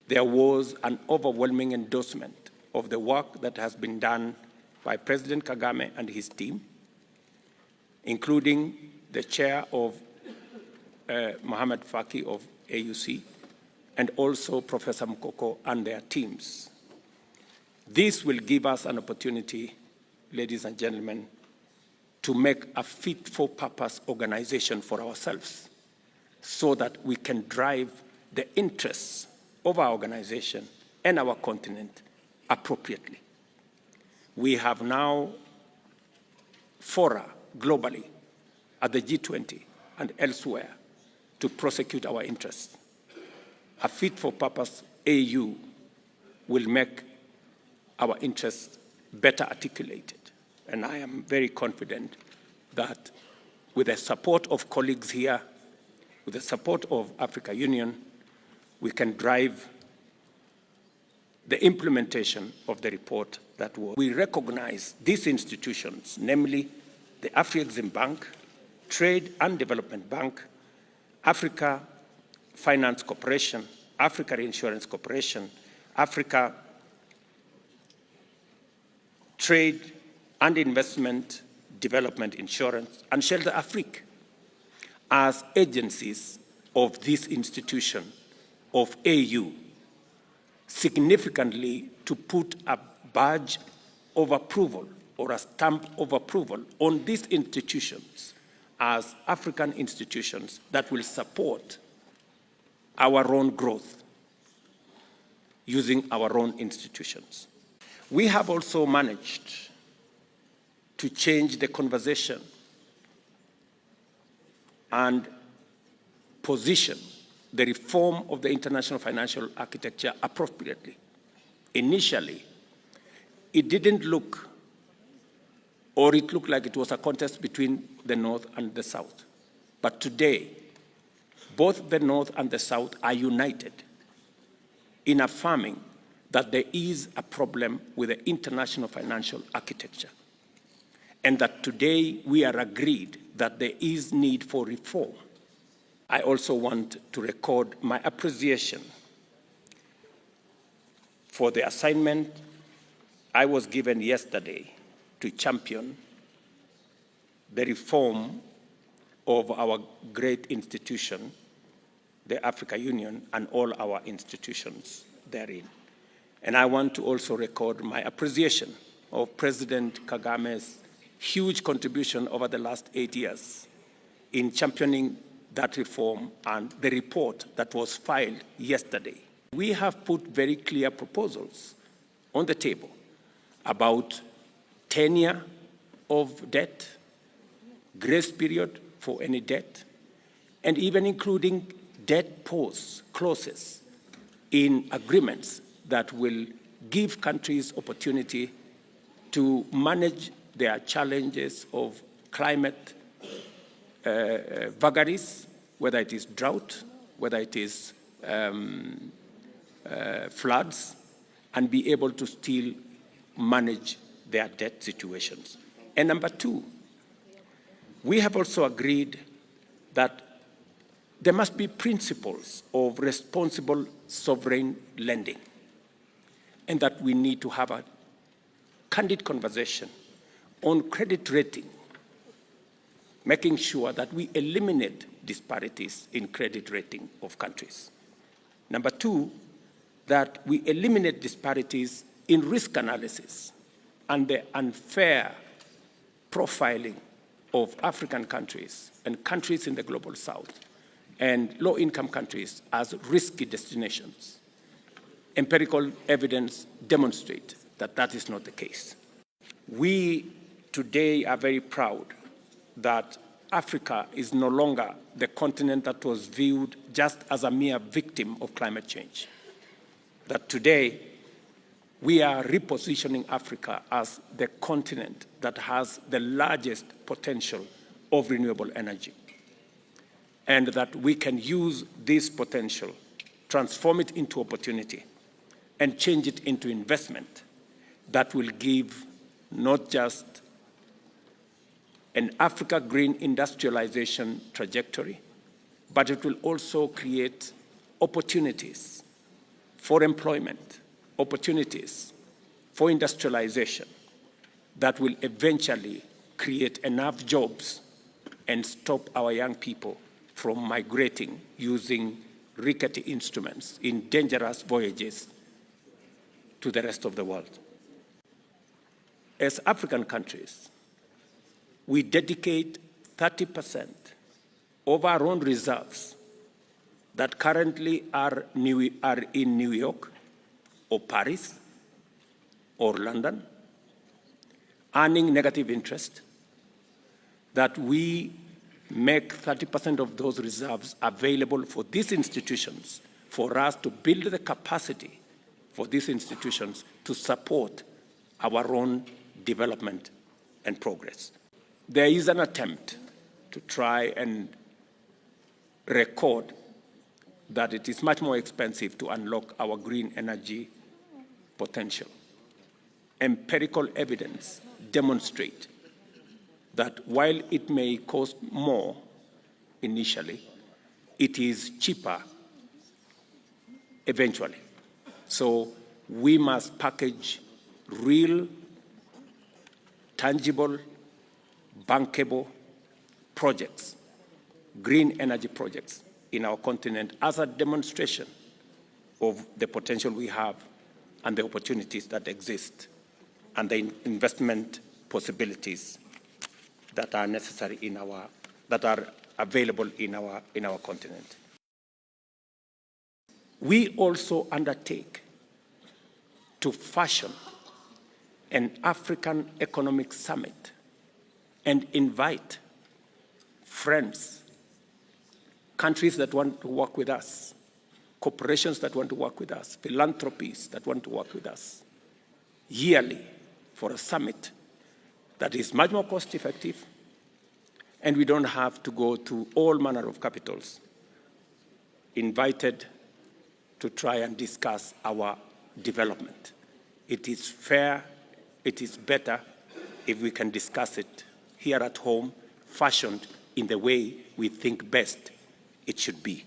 there was an overwhelming endorsement of the work that has been done by President Kagame and his team, including the chair of Mohamed Faki of AUC, and also Professor Mkoko and their teams. This will give us an opportunity, ladies and gentlemen, to make a fit-for-purpose organization for ourselves so that we can drive the interests of our organization and our continent appropriately. We have now fora globally at the G20 and elsewhere to prosecute our interests. A fit-for-purpose AU will make our interests better articulated. And I am very confident that with the support of colleagues here, with the support of Africa Union, we can drive the implementation of the report that was. We recognize these institutions, namely the Afrexim Bank, Trade and Development Bank, Africa Finance Corporation, Africa Insurance Corporation, Africa Trade and Investment Development Insurance, and Shelter Afrique as agencies of this institution of AU, significantly to put a badge of approval or a stamp of approval on these institutions as African institutions that will support our own growth using our own institutions. We have also managed to change the conversation and position the reform of the international financial architecture appropriately. Initially, it didn't look, or it looked like it was a contest between the North and the South. But today, both the North and the South are united in affirming that there is a problem with the international financial architecture, and that today we are agreed that there is need for reform. I also want to record my appreciation for the assignment I was given yesterday to champion the reform of our great institution, the Africa Union, and all our institutions therein. And I want to also record my appreciation of President Kagame's huge contribution over the last 8 years in championing that reform and the report that was filed yesterday. We have put very clear proposals on the table about tenure of debt, grace period for any debt, and even including debt pause clauses in agreements that will give countries opportunity to manage their challenges of climate vagaries, whether it is drought, whether it is floods, and be able to still manage their debt situations. And number two, we have also agreed that there must be principles of responsible sovereign lending, and that we need to have a candid conversation on credit rating, making sure that we eliminate disparities in credit rating of countries. Number two, that we eliminate disparities in risk analysis and the unfair profiling of African countries and countries in the global south and low-income countries as risky destinations. Empirical evidence demonstrates that that is not the case. We today are very proud that Africa is no longer the continent that was viewed just as a mere victim of climate change. That today, we are repositioning Africa as the continent that has the largest potential of renewable energy, and that we can use this potential, transform it into opportunity, and change it into investment that will give not just an Africa green industrialization trajectory, but it will also create opportunities for employment, opportunities, for industrialization that will eventually create enough jobs and stop our young people from migrating using rickety instruments in dangerous voyages to the rest of the world. As African countries, we dedicate 30% of our own reserves that currently are in New York or Paris or London, earning negative interest, that we make 30% of those reserves available for these institutions, for us to build the capacity for these institutions to support our own development and progress. There is an attempt to try and record that it is much more expensive to unlock our green energy potential. Empirical evidence demonstrate that while it may cost more initially, it is cheaper eventually. So we must package real, tangible, bankable projects, green energy projects in our continent as a demonstration of the potential we have and the opportunities that exist and the investment possibilities that are necessary that are available in our continent. We also undertake to fashion an African Economic Summit and invite friends, countries that want to work with us, corporations that want to work with us, philanthropies that want to work with us, yearly for a summit that is much more cost-effective, and we don't have to go to all manner of capitals, invited to try and discuss our development. It is fair, it is better if we can discuss it here at home, fashioned in the way we think best it should be.